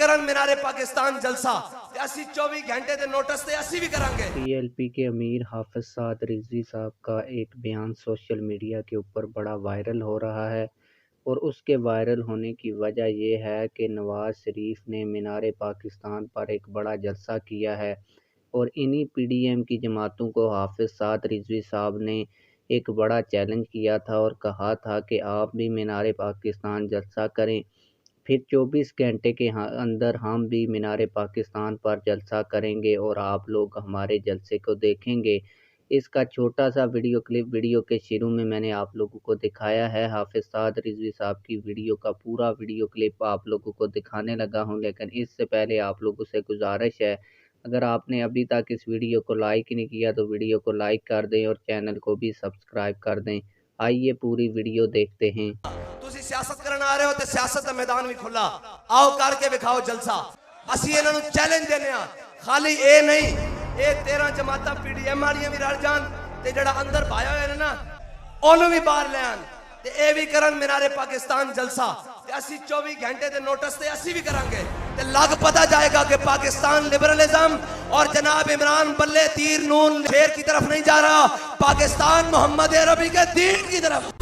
करन मीनारे पाकिस्तान जलसा ते असी 24 घंटे दे नोटिस ते असी भी करांगे। पीएलपी के अमीर हाफिज साद रिजवी साहब का एक बयान सोशल मीडिया के ऊपर बड़ा वायरल हो रहा है और उसके वायरल होने की वजह यह है कि नवाज शरीफ ने मीनार पाकिस्तान पर एक बड़ा जलसा किया है और इन्हीं पीडीएम की जमातों को हाफिज साद रिजवी साहब ने एक बड़ा चैलेंज किया था और कहा था कि आप भी मीनार पाकिस्तान जलसा करें। फिर 24 घंटे के अंदर हम भी मीनार पाकिस्तान पर जलसा करेंगे और आप लोग हमारे जलसे को देखेंगे। इसका छोटा सा वीडियो क्लिप वीडियो के शुरू में मैंने आप लोगों को दिखाया है। हाफिज साद रिजवी साहब की वीडियो का पूरा वीडियो क्लिप आप लोगों को दिखाने लगा हूं, लेकिन इससे पहले आप लोगों से गुजारिश है, अगर आपने अभी तक इस वीडियो को लाइक नहीं किया तो वीडियो को लाइक कर दें और चैनल को भी सब्सक्राइब कर दें। आइए पूरी वीडियो देखते हैं। तुसी सियासत करन आ रहे हो ते सियासत दा मैदान भी खुला, आओ करके दिखाओ जलसा। असी इन्हां नूं चैलेंज देने आ, खाली ए नहीं, ए 13 जमातां पीडीएम वालियां भी रल जान ते जेड़ा अंदर भाया होया ने ना ओनू भी बाहर ले आन ते ए भी करन मीनारे पाकिस्तान जलसा ते असी 24 घंटे दे नोटिस ते असी भी करांगे ते लग पता जाएगा कि पाकिस्तान लिबरलिज्म और जनाब इमरान बल्ले तीर नून शेर की तरफ नहीं जा रहा, पाकिस्तान मोहम्मद अरबी के दीन की तरफ।